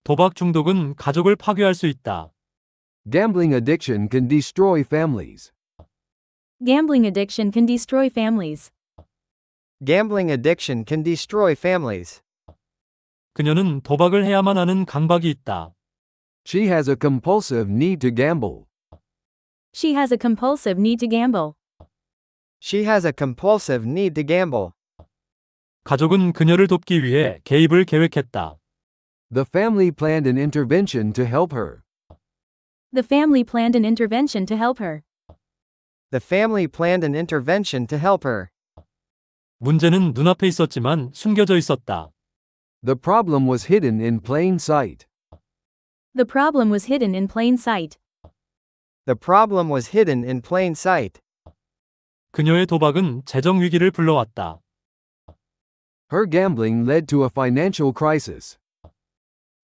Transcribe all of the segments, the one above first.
도박 중독은 가족을 파괴할 수 있다. Gambling addiction can destroy families. Gambling addiction can destroy families. Gambling addiction can destroy families. 그녀는 도박을 해야만 하는 강박이 있다. She has a compulsive need to gamble. She has a compulsive need to gamble. She has a compulsive need to gamble. 가족은 그녀를 돕기 위해 개입을 계획했다. The family planned an intervention to help her. The family planned an intervention to help her. The family planned an intervention to help her. 문제는 눈앞에 있었지만 숨겨져 있었다. The problem was hidden in plain sight. The problem was hidden in plain sight. The problem was hidden in plain sight. 그녀의 도박은 재정 위기를 불러왔다. Her gambling led to a financial crisis.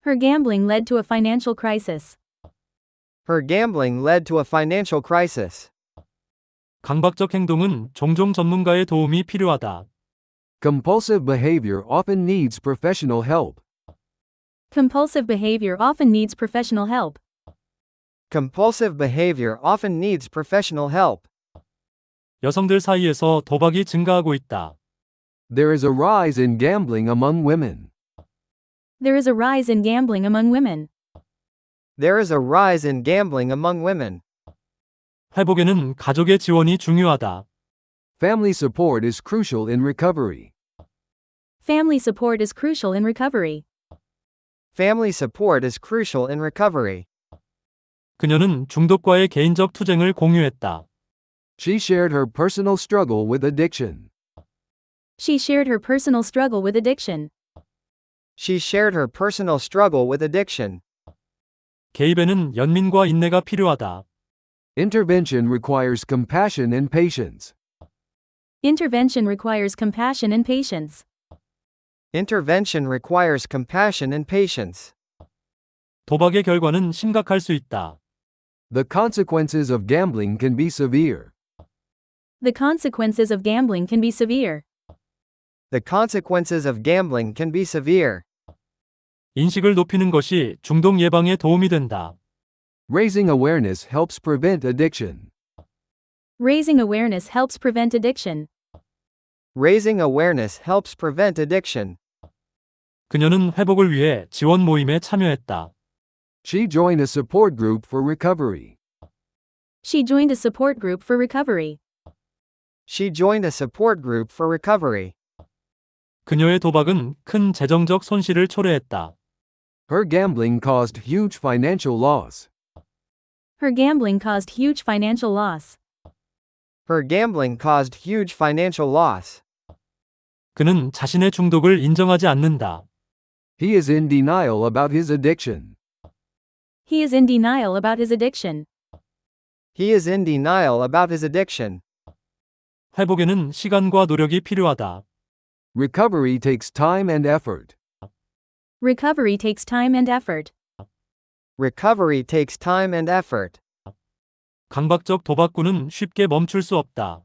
Her gambling led to a financial crisis. Her gambling led to a financial crisis. 강박적 행동은 종종 전문가의 도움이 필요하다. Compulsive behavior often needs professional help. Compulsive behavior often needs professional help. Compulsive behavior often needs professional help. 여성들 사이에서 도박이 증가하고 있다. There is a rise in gambling among women. There is a rise in gambling among women. There is a rise in gambling among women. 회복에는 가족의 지원이 중요하다. Family support is crucial in recovery. Family support is crucial in recovery. Family support is crucial in recovery. 그녀는 중독과의 개인적 투쟁을 공유했다. She shared her personal struggle with addiction. She shared her personal struggle with addiction. She shared her personal struggle with addiction. 개입에는 연민과 인내가 필요하다. Intervention requires compassion and patience. Intervention requires compassion and patience. Intervention requires compassion and patience. 도박의 결과는 심각할 수 있다. The consequences of gambling can be severe. The consequences of gambling can be severe. The consequences of gambling can be severe. 인식을 높이는 것이 중독 예방에 도움이 된다. Raising awareness helps prevent addiction. Raising awareness helps prevent addiction. Raising awareness helps prevent addiction. 그녀는 회복을 위해 지원 모임에 참여했다. She joined a support group for recovery. She joined a support group for recovery. She joined a support group for recovery. 그녀의 도박은 큰 재정적 손실을 초래했다. Her gambling caused huge financial loss. Her gambling caused huge financial loss. Her gambling caused huge financial loss. 그는 자신의 중독을 인정하지 않는다. He is in denial about his addiction. He is in denial about his addiction. He is in denial about his addiction. 회복에는 시간과 노력이 필요하다. Recovery takes time and effort. Recovery takes time and effort. Recovery takes time and effort. 강박적 도박꾼은 쉽게 멈출 수 없다.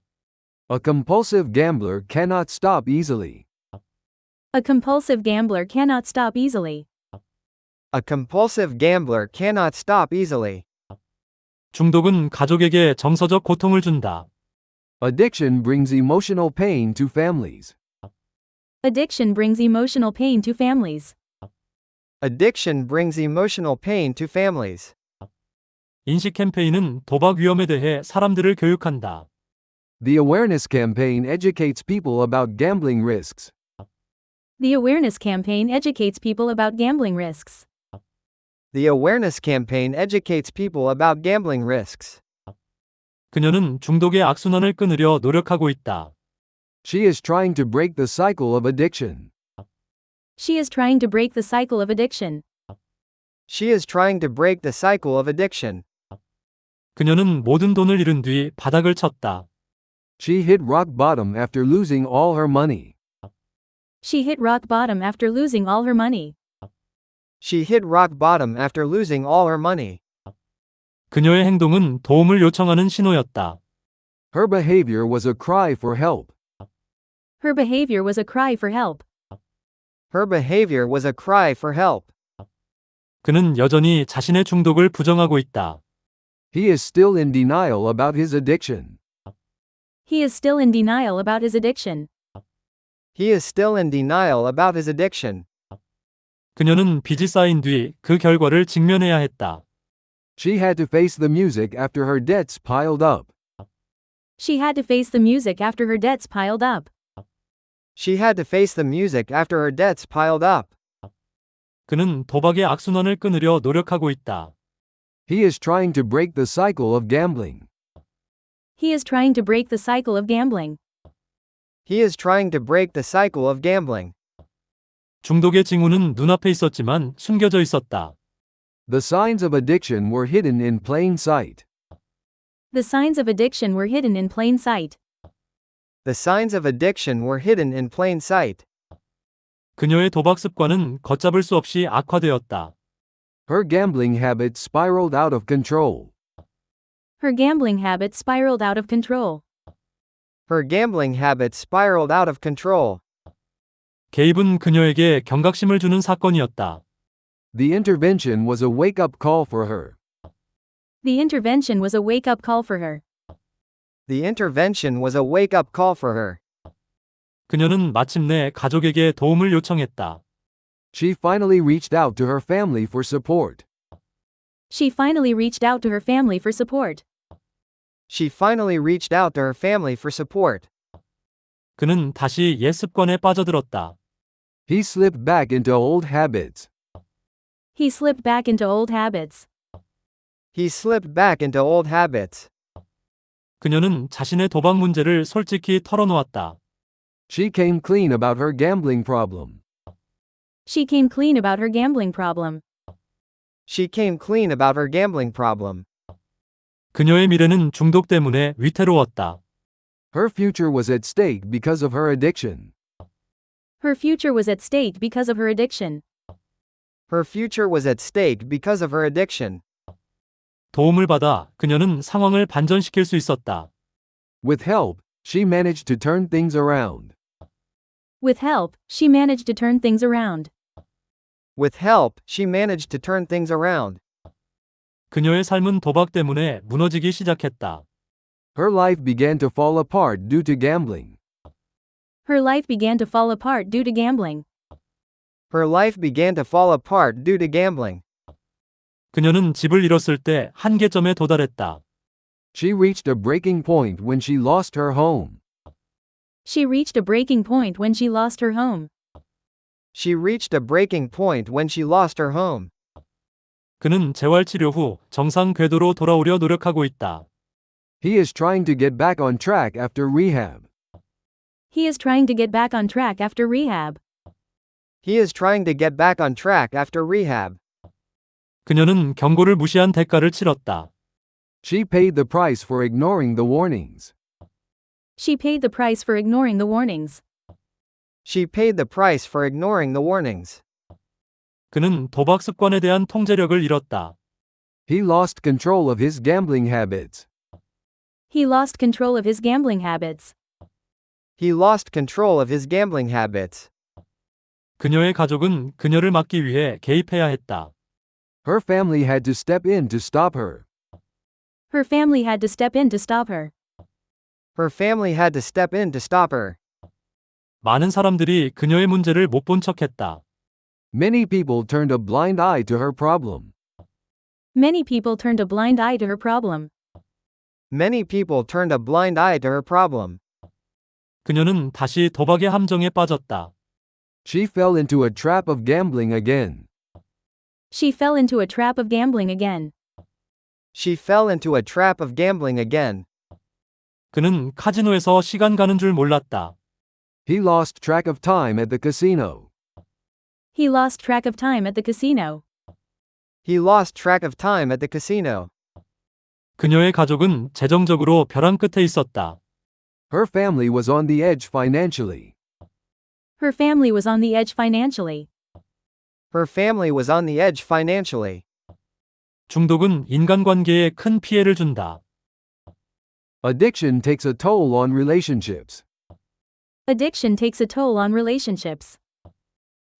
A compulsive gambler cannot stop easily. A compulsive gambler cannot stop easily. A compulsive gambler cannot stop easily. 중독은 가족에게 정서적 고통을 준다. Addiction brings emotional pain to families. Addiction brings emotional pain to families. Addiction brings emotional pain to families. 인식 캠페인은 도박 위험에 대해 사람들을 교육한다. The awareness campaign educates people about gambling risks. The awareness campaign educates people about gambling risks. The awareness campaign educates people about gambling risks. 그녀는 중독의 악순환을 끊으려 노력하고 있다. She is trying to break the cycle of addiction. She is trying to break the cycle of addiction. She is trying to break the cycle of addiction. 그녀는 모든 돈을 잃은 뒤 바닥을 쳤다. She hit rock bottom after losing all her money. She hit rock bottom after losing all her money. She hit rock bottom after losing all her money. 그녀의 행동은 도움을 요청하는 신호였다. Her behavior was a cry for help. Her behavior was a cry for help. Her behavior was a cry for help. 그는 여전히 자신의 중독을 부정하고 있다. He is still in denial about his addiction. He is still in denial about his addiction. He is still in denial about his addiction. 그녀는 빚이 쌓인 뒤 그 결과를 직면해야 했다. She had to face the music after her debts piled up. She had to face the music after her debts piled up. She had to face the music after her debts piled up. 그는 도박의 악순환을 끊으려 노력하고 있다. He is trying to break the cycle of gambling. He is trying to break the cycle of gambling. He is trying to break the cycle of gambling. 중독의 징후는 눈앞에 있었지만 숨겨져 있었다. The signs of addiction were hidden in plain sight. The signs of addiction were hidden in plain sight. The signs of addiction were hidden in plain sight. 그녀의 도박 습관은 걷잡을 수 없이 악화되었다. Her gambling habits spiraled out of control. Her gambling habits spiraled out of control. Her gambling habits spiraled out of control. 개입은 그녀에게 경각심을 주는 사건이었다. The intervention was a wake-up call for her. The intervention was a wake-up call for her. The intervention was a wake-up call for her. 그녀는 마침내 가족에게 도움을 요청했다. She finally reached out to her family for support. She finally reached out to her family for support. She finally reached out to her family for support. 그는 다시 옛 습관에 빠져들었다. He slipped back into old habits. He slipped back into old habits. He slipped back into old habits. 그녀는 자신의 도박 문제를 솔직히 털어놓았다. She came clean about her gambling problem. She came clean about her gambling problem. She came clean about her gambling problem. 그녀의 미래는 중독 때문에 위태로웠다. Her future was at stake because of her addiction. Her future was at stake because of her addiction. Her future was at stake because of her addiction. 도움을 받아 그녀는 상황을 반전시킬 수 있었다. With help, she managed to turn things around. With help, she managed to turn things around. With help, she managed to turn things around. 그녀의 삶은 도박 때문에 무너지기 시작했다. Her life began to fall apart due to gambling. Her life began to fall apart due to gambling. Her life began to fall apart due to gambling. 그녀는 집을 잃었을 때 한계점에 도달했다. She reached a breaking point when she lost her home. She reached a breaking point when she lost her home. She reached a breaking point when she lost her home. 그는 재활치료 후 정상 궤도로 돌아오려 노력하고 있다. He is trying to get back on track after rehab. He is trying to get back on track after rehab. He is trying to get back on track after rehab. 그녀는 경고를 무시한 대가를 치렀다. She paid the price for ignoring the warnings. She paid the price for ignoring the warnings. She paid the price for ignoring the warnings. 그는 도박 습관에 대한 통제력을 잃었다. He lost control of his gambling habits. He lost control of his gambling habits. He lost control of his gambling habits. 그녀의 가족은 그녀를 막기 위해 개입해야 했다. Her family had to step in to stop her. Her family had to step in to stop her. Her family had to step in to stop her. 많은 사람들이 그녀의 문제를 못 본 척했다. Many people turned a blind eye to her problem. Many people turned a blind eye to her problem. Many people turned a blind eye to her problem. 그녀는 다시 도박의 함정에 빠졌다. She fell into a trap of gambling again. She fell into a trap of gambling again. She fell into a trap of gambling again. 그는 카지노에서 시간 가는 줄 몰랐다. He lost track of time at the casino. He lost track of time at the casino. He lost track of time at the casino. 그녀의 가족은 재정적으로 벼랑 끝에 있었다. Her family was on the edge financially. Her family was on the edge financially. Her family was on the edge financially. 중독은 인간관계에 큰 피해를 준다. Addiction takes a toll on relationships. Addiction takes a toll on relationships.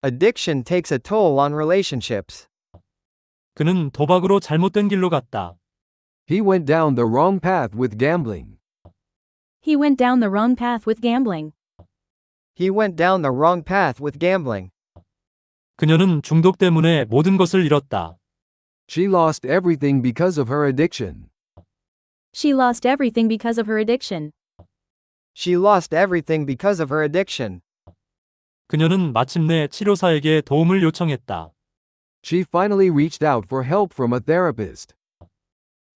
Addiction takes a toll on relationships. 그는 도박으로 잘못된 길로 갔다. He went down the wrong path with gambling. He went down the wrong path with gambling. He went down the wrong path with gambling. 그녀는 중독 때문에 모든 것을 잃었다. She lost everything because of her addiction. She lost everything because of her addiction. She lost everything because of her addiction. 그녀는 마침내 치료사에게 도움을 요청했다. She finally reached out for help from a therapist.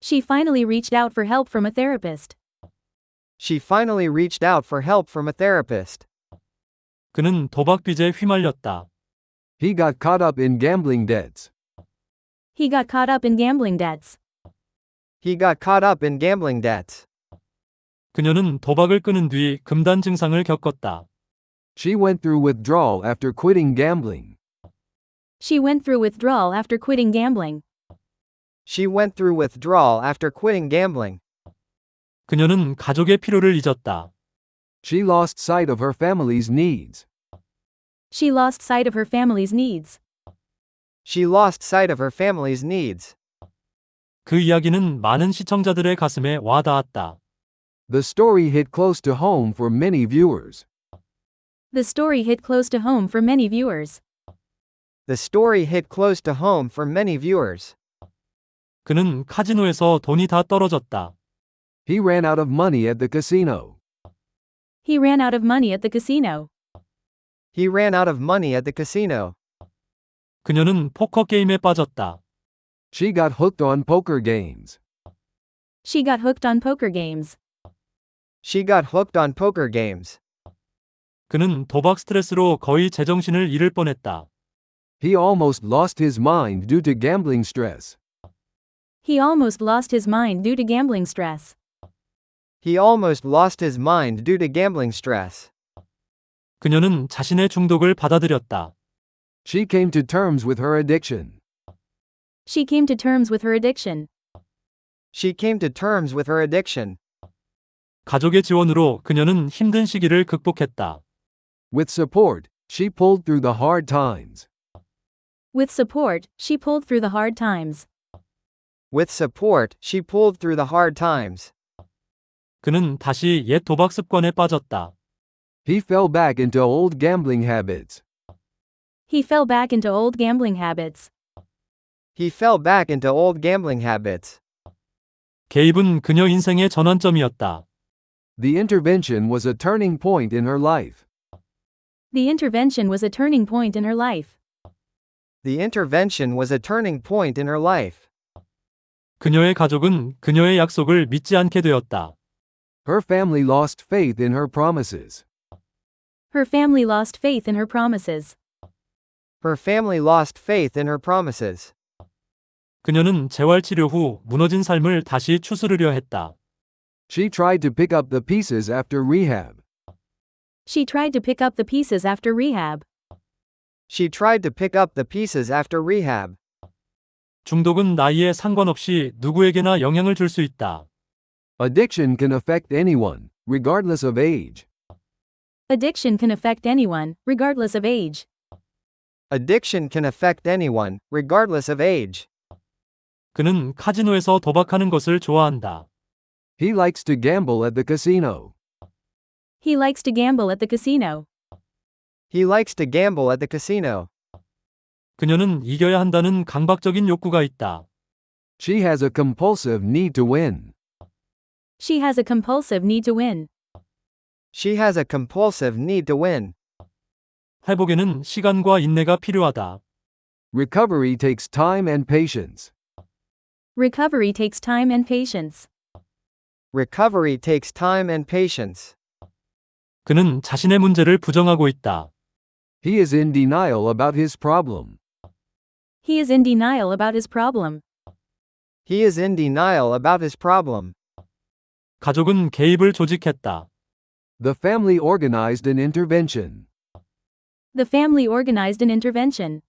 She finally reached out for help from a therapist. She finally reached out for help from a therapist. 그는 도박 빚에 휘말렸다. He got caught up in gambling debts. He got caught up in gambling debts. He got caught up in gambling debts. 그녀는 도박을 끊은 뒤 금단 증상을 겪었다. She went through withdrawal after quitting gambling. She went through withdrawal after quitting gambling. She went through withdrawal after quitting gambling. 그녀는 가족의 필요를 잊었다. She lost sight of her family's needs. She lost sight of her family's needs. She lost sight of her family's needs. 그 이야기는 많은 시청자들의 가슴에 와 닿았다. The story hit close to home for many viewers. The story hit close to home for many viewers. The story hit close to home for many viewers. 그는 카지노에서 돈이 다 떨어졌다. He ran out of money at the casino. He ran out of money at the casino. He ran out of money at the casino. 그녀는 포커 게임에 빠졌다. She got hooked on poker games. She got hooked on poker games. She got hooked on poker games. 그는 도박 스트레스로 거의 제정신을 잃을 뻔했다. He almost lost his mind due to gambling stress. He almost lost his mind due to gambling stress. He almost lost his mind due to gambling stress. 그녀는 자신의 중독을 받아들였다. She came to terms with her addiction. She came to terms with her addiction. She came to terms with her addiction. 가족의 지원으로 그녀는 힘든 시기를 극복했다. With support, she pulled through the hard times. With support, she pulled through the hard times. With support, she pulled through the hard times. 그는 다시 옛 도박 습관에 빠졌다. He fell back into old gambling habits. He fell back into old gambling habits. He fell back into old gambling habits. 개입은 그녀 인생의 전환점이었다. The intervention was a turning point in her life. The intervention was a turning point in her life. The intervention was a turning point in her life. 그녀의 가족은 그녀의 약속을 믿지 않게 되었다. Her family lost faith in her promises. Her family lost faith in her promises. Her family lost faith in her promises. 그녀는 재활치료 후 무너진 삶을 다시 추스르려 했다. She tried to pick up the pieces after rehab. She tried to pick up the pieces after rehab. She tried to pick up the pieces after rehab. 중독은 나이에 상관없이 누구에게나 영향을 줄 수 있다. Addiction can affect anyone, regardless of age. Addiction can affect anyone, regardless of age. Addiction can affect anyone, regardless of age. 그는 카지노에서 도박하는 것을 좋아한다. He likes to gamble at the casino. He likes to gamble at the casino. He likes to gamble at the casino. 그녀는 이겨야 한다는 강박적인 욕구가 있다. She has a compulsive need to win. She has a compulsive need to win. She has a compulsive need to win. 회복에는 시간과 인내가 필요하다. Recovery takes time and patience. Recovery takes time and patience. Recovery takes time and patience. 그는 자신의 문제를 부정하고 있다. He is in denial about his problem. He is in denial about his problem. He is in denial about his problem. 가족은 개입을 조직했다. The family organized an intervention. The family organized an intervention.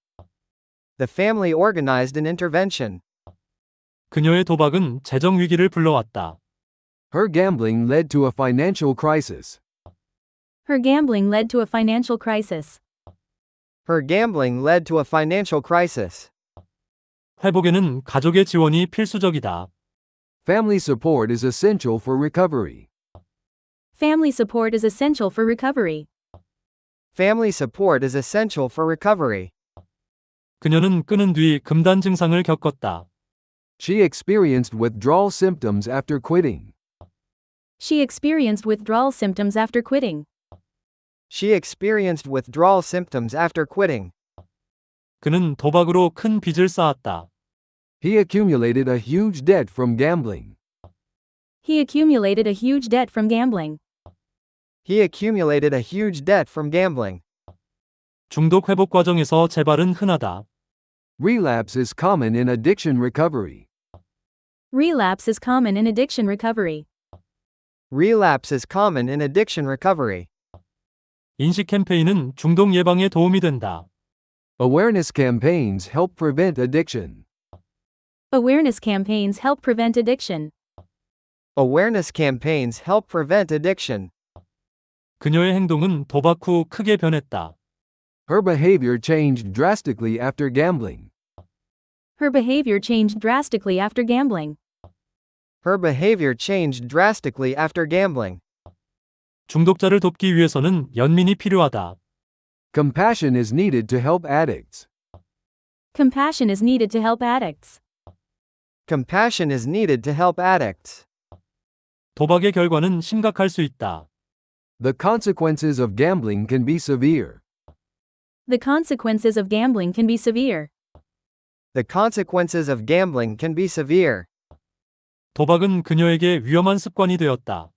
The family organized an intervention. 그녀의 도박은 재정 위기를 불러왔다. Her gambling led to a financial crisis. Her gambling led to a financial crisis. Her gambling led to a financial crisis. 회복에는 가족의 지원이 필수적이다. Family support is essential for recovery. Family support is essential for recovery. Family support is essential for recovery. 그녀는 끊은 뒤 금단 증상을 겪었다. She experienced withdrawal symptoms after quitting. She experienced withdrawal symptoms after quitting. She experienced withdrawal symptoms after quitting. 그는 도박으로 큰 빚을 쌓았다. He accumulated a huge debt from gambling. He accumulated a huge debt from gambling. He accumulated a huge debt from gambling. 중독 회복 과정에서 재발은 흔하다. Relapse is common in addiction recovery. Relapse is common in addiction recovery. Relapse is common in addiction recovery. 인식 캠페인은 중독 예방에 도움이 된다. Awareness campaigns help prevent addiction. Awareness campaigns help prevent addiction. Awareness campaigns help prevent addiction. 그녀의 행동은 도박 후 크게 변했다. Her behavior changed drastically after gambling. Her behavior changed drastically after gambling. Her behavior changed drastically after gambling. 중독자를 돕기 위해서는 연민이 필요하다. Compassion is needed to help addicts. Compassion is needed to help addicts. Compassion is needed to help addicts. 도박의 결과는 심각할 수 있다. The consequences of gambling can be severe. The consequences of gambling can be severe. The consequences of gambling can be severe. 도박은 그녀에게 위험한 습관이 되었다.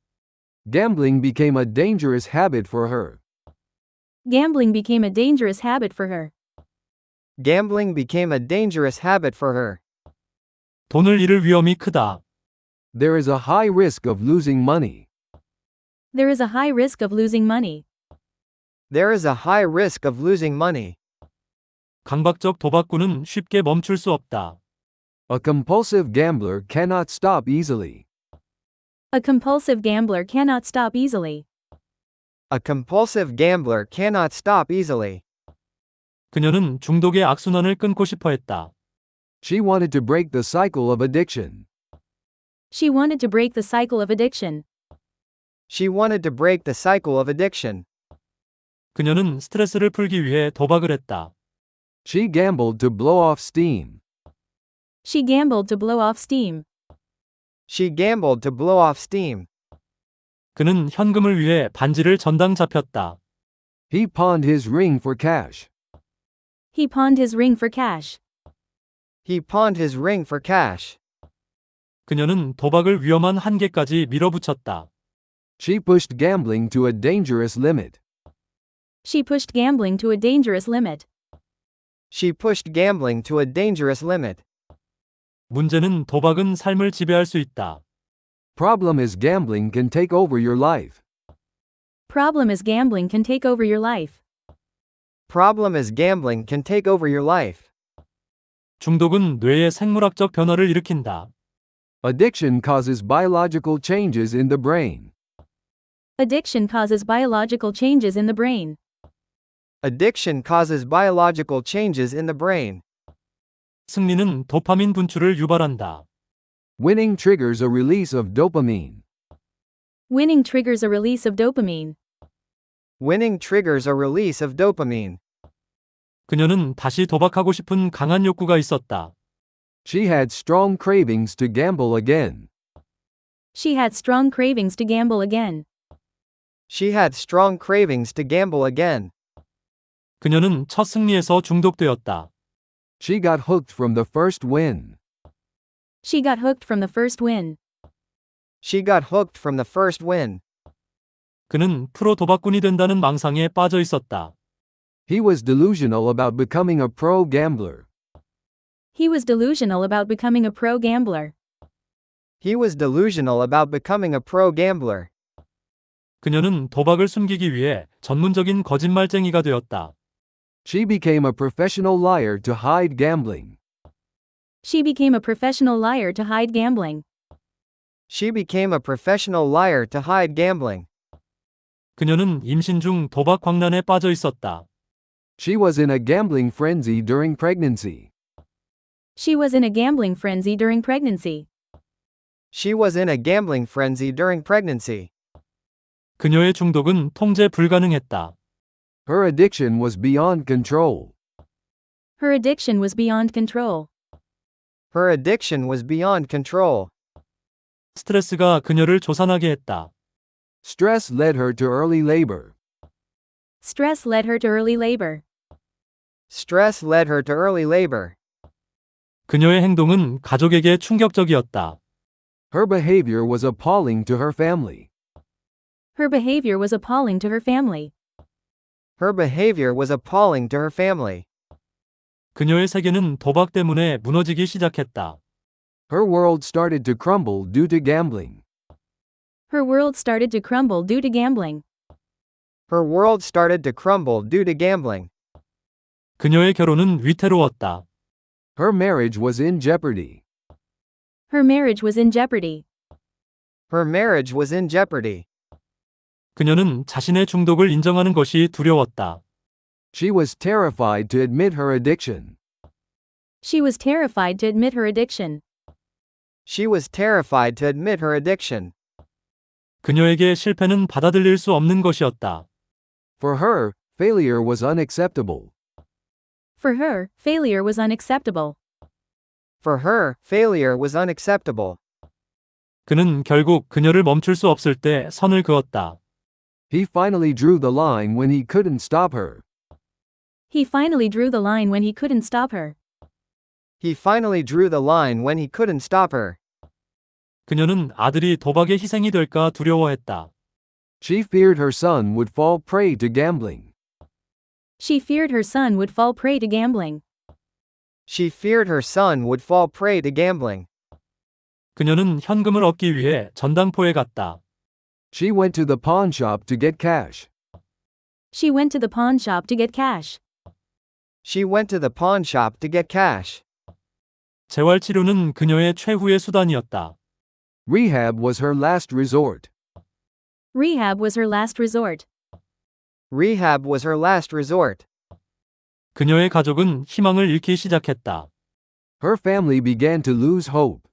Gambling became a dangerous habit for her. Gambling became a dangerous habit for her. Gambling became a dangerous habit for her. 돈을 잃을 위험이 크다. There is a high risk of losing money. There is a high risk of losing money. There is a high risk of losing money. 강박적 도박꾼은 쉽게 멈출 수 없다. A compulsive gambler cannot stop easily. A compulsive gambler cannot stop easily. A compulsive gambler cannot stop easily. 그녀는 중독의 악순환을 끊고 싶어 했다. She wanted to break the cycle of addiction. She wanted to break the cycle of addiction. She wanted to break the cycle of addiction. 그녀는 스트레스를 풀기 위해 도박을 했다. She gambled to blow off steam. She gambled to blow off steam. She gambled to blow off steam. 그는 현금을 위해 반지를 전당 잡혔다. He pawned his ring for cash. He pawned his ring for cash. He pawned his ring for cash. 그녀는 도박을 위험한 한계까지 밀어붙였다. She pushed gambling to a dangerous limit. She pushed gambling to a dangerous limit. She pushed gambling to a dangerous limit. 문제는 도박은 삶을 지배할 수 있다. Problem is gambling can take over your life. Problem is gambling can take over your life. Problem is gambling can take over your life. 중독은 뇌의 생물학적 변화를 일으킨다. Addiction causes biological changes in the brain. Addiction causes biological changes in the brain. Addiction causes biological changes in the brain. 승리는 도파민 분출을 유발한다. Winning triggers a release of dopamine. Winning triggers a release of dopamine. Winning triggers a release of dopamine. 그녀는 다시 도박하고 싶은 강한 욕구가 있었다. She had strong cravings to gamble again. She had strong cravings to gamble again. She had strong cravings to gamble again. 그녀는 첫 승리에서 중독되었다. She got hooked from the first win. She got hooked from the first win. She got hooked from the first win. 그는 프로 도박꾼이 된다는 망상에 빠져 있었다. He was delusional about becoming a pro gambler. He was delusional about becoming a pro gambler. He was delusional about becoming a pro gambler. 그녀는 도박을 숨기기 위해 전문적인 거짓말쟁이가 되었다. She became a professional liar to hide gambling. She became a professional liar to hide gambling. She became a professional liar to hide gambling. 그녀는 임신 중 도박 광란에 빠져 있었다. She was in a gambling frenzy during pregnancy. She was in a gambling frenzy during pregnancy. She was in a gambling frenzy during pregnancy. 그녀의 중독은 통제 불가능했다. Her addiction was beyond control. Her addiction was beyond control. Her addiction was beyond control. 스트레스가 그녀를 조산하게 했다. Stress led her to early labor. Stress led her to early labor. Stress led her to early labor. 그녀의 행동은 가족에게 충격적이었다. Her behavior was appalling to her family. Her behavior was appalling to her family. Her behavior was appalling to her family. 그녀의 세계는 도박 때문에 무너지기 시작했다. Her world started to crumble due to gambling. Her world started to crumble due to gambling. Her world started to crumble due to gambling. 그녀의 결혼은 위태로웠다. Her marriage was in jeopardy. Her marriage was in jeopardy. Her marriage was in jeopardy. 그녀는 자신의 중독을 인정하는 것이 두려웠다. She was terrified to admit her addiction. She was terrified to admit her addiction. She was terrified to admit her addiction. 그녀에게 실패는 받아들일 수 없는 것이었다. For her, failure was unacceptable. For her, failure was unacceptable. For her, failure was unacceptable. 그는 결국 그녀를 멈출 수 없을 때 선을 그었다. He finally drew the line when he couldn't stop her. He finally drew the line when he couldn't stop her. He finally drew the line when he couldn't stop her. 그녀는 아들이 도박의 희생이 될까 두려워했다. She feared her son would fall prey to gambling. She feared her son would fall prey to gambling. She feared her son would fall prey to gambling. 그녀는 현금을 얻기 위해 전당포에 갔다. She went to the pawn shop to get cash. She went to the pawn shop to get cash. She went to the pawn shop to get cash. 재활치료는 그녀의 최후의 수단이었다. Rehab was her last resort. Rehab was her last resort. Rehab was her last resort. 그녀의 가족은 희망을 잃기 시작했다. Her family began to lose hope.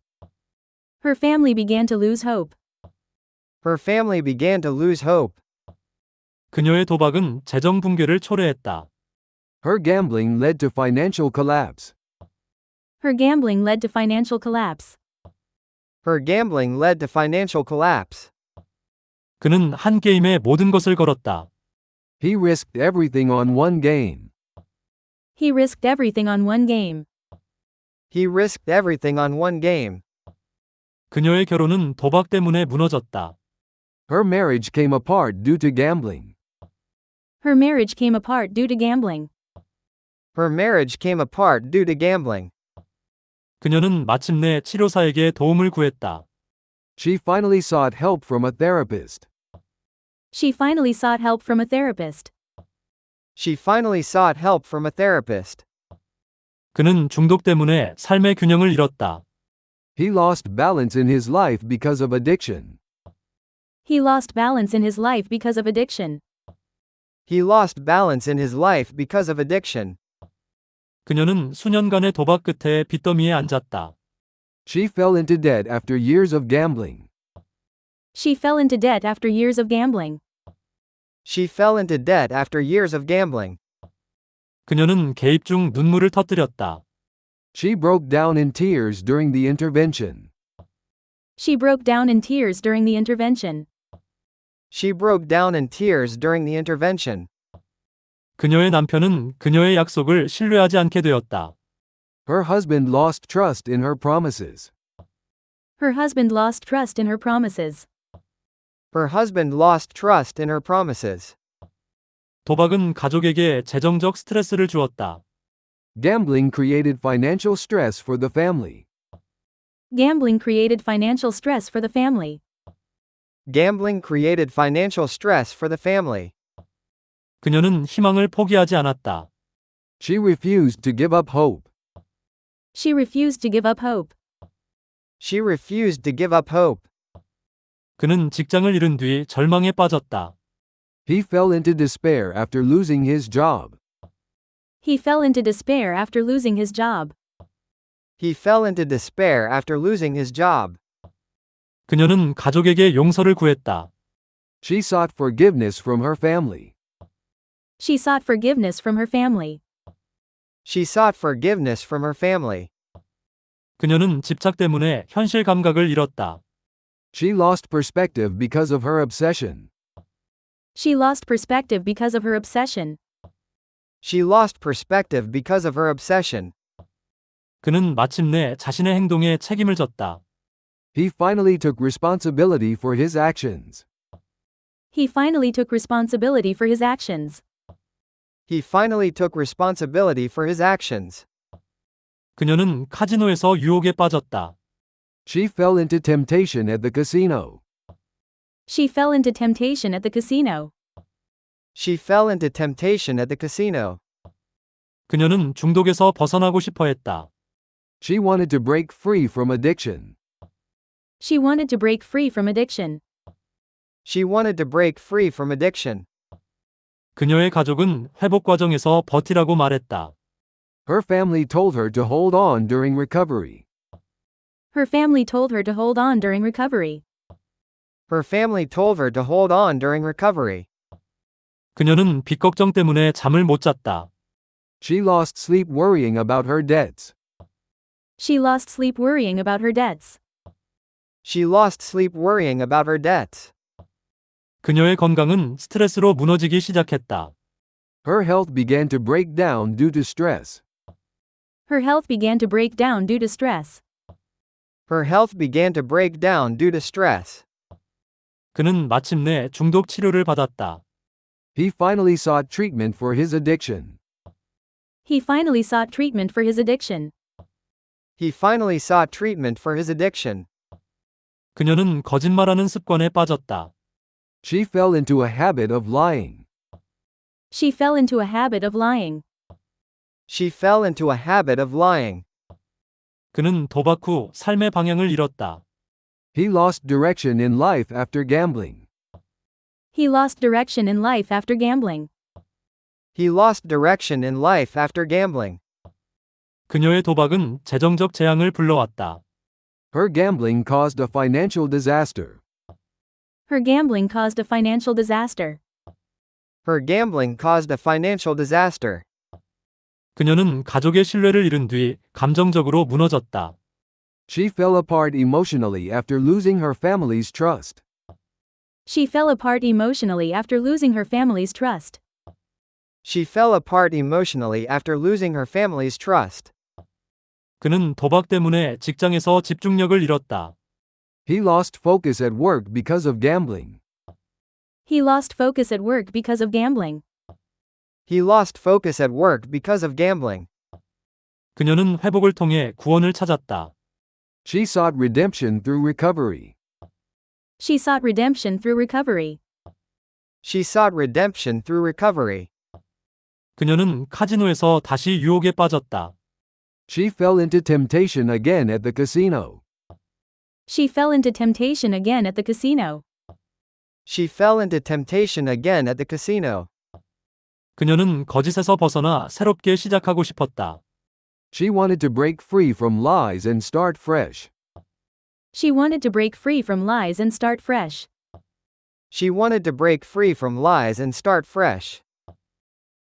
Her family began to lose hope. Her family began to lose hope. 그녀의 도박은 재정 붕괴를 초래했다. Her gambling led to financial collapse. Her gambling led to financial collapse. Her gambling led to financial collapse. 그는 한 게임에 모든 것을 걸었다. He risked everything on one game. He risked everything on one game. He risked everything on one game. 그녀의 결혼은 도박 때문에 무너졌다. Her marriage came apart due to gambling. Her marriage came apart due to gambling. Her marriage came apart due to gambling. 그녀는 마침내 치료사에게 도움을 구했다. She finally sought help from a therapist. She finally sought help from a therapist. She finally sought help from a therapist. 그는 중독 때문에 삶의 균형을 잃었다. He lost balance in his life because of addiction. He lost balance in his life because of addiction. He lost balance in his life because of addiction. 그녀는 수년간의 도박 끝에 빚더미에 앉았다. She fell into debt after years of gambling. She fell into debt after years of gambling. She fell into debt after years of gambling. 그녀는 개입 중 눈물을 터뜨렸다. She broke down in tears during the intervention. She broke down in tears during the intervention. She broke down in tears during the intervention. 그녀의 남편은 그녀의 약속을 신뢰하지 않게 되었다. Her husband lost trust in her promises. Her husband lost trust in her promises. Her husband lost trust in her promises. 도박은 가족에게 재정적 스트레스를 주었다. Gambling created financial stress for the family. Gambling created financial stress for the family. Gambling created financial stress for the family. 그녀는 희망을 포기하지 않았다. She refused to give up hope. She refused to give up hope. She refused to give up hope. 그는 직장을 잃은 뒤 절망에 빠졌다. He fell into despair after losing his job. He fell into despair after losing his job. He fell into despair after losing his job. 그녀는 가족에게 용서를 구했다. She sought forgiveness from her family. She sought forgiveness from her family. She sought forgiveness from her family. 그녀는 집착 때문에 현실 감각을 잃었다. She lost perspective because of her obsession. She lost perspective because of her obsession. She lost perspective because of her obsession. 그는 마침내 자신의 행동에 책임을 졌다. He finally took responsibility for his actions. He finally took responsibility for his actions. He finally took responsibility for his actions. 그녀는 카지노에서 유혹에 빠졌다. She fell into temptation at the casino. She fell into temptation at the casino. She fell into temptation at the casino. 그녀는 중독에서 벗어나고 싶어 했다. She wanted to break free from addiction. She wanted to break free from addiction. She wanted to break free from addiction. 그녀의 가족은 회복 과정에서 버티라고 말했다. Her family told her to hold on during recovery. Her family told her to hold on during recovery. Her family told her to hold on during recovery. 그녀는 빚 걱정 때문에 잠을 못 잤다. She lost sleep worrying about her debts. She lost sleep worrying about her debts. She lost sleep worrying about her debts. 그녀의 건강은 스트레스로 무너지기 시작했다. Her health began to break down due to stress. Her health began to break down due to stress. Her health began to break down due to stress. 그는 마침내 중독 치료를 받았다. He finally sought treatment for his addiction. He finally sought treatment for his addiction. He finally sought treatment for his addiction. 그녀는 거짓말하는 습관에 빠졌다. She fell into a habit of lying. She fell into a habit of lying. She fell into a habit of lying. 그는 도박 후 삶의 방향을 잃었다. He lost direction in life after gambling. He lost direction in life after gambling. He lost direction in life after gambling. 그녀의 도박은 재정적 재앙을 불러왔다. Her gambling caused a financial disaster. Her gambling caused a financial disaster. Her gambling caused a financial disaster. 그녀는 가족의 신뢰를 잃은 뒤 감정적으로 무너졌다. She fell apart emotionally after losing her family's trust. She fell apart emotionally after losing her family's trust. She fell apart emotionally after losing her family's trust. 그는 도박 때문에 직장에서 집중력을 잃었다. He lost focus at work because of gambling. He lost focus at work because of gambling. He lost focus at work because of gambling. 그녀는 회복을 통해 구원을 찾았다. She sought redemption through recovery. She sought redemption through recovery. She sought redemption through recovery. 그녀는 카지노에서 다시 유혹에 빠졌다. She fell into temptation again at the casino. She fell into temptation again at the casino. She fell into temptation again at the casino. 그녀는 거짓에서 벗어나 새롭게 시작하고 싶었다. She wanted to break free from lies and start fresh. She wanted to break free from lies and start fresh. She wanted to break free from lies and start fresh.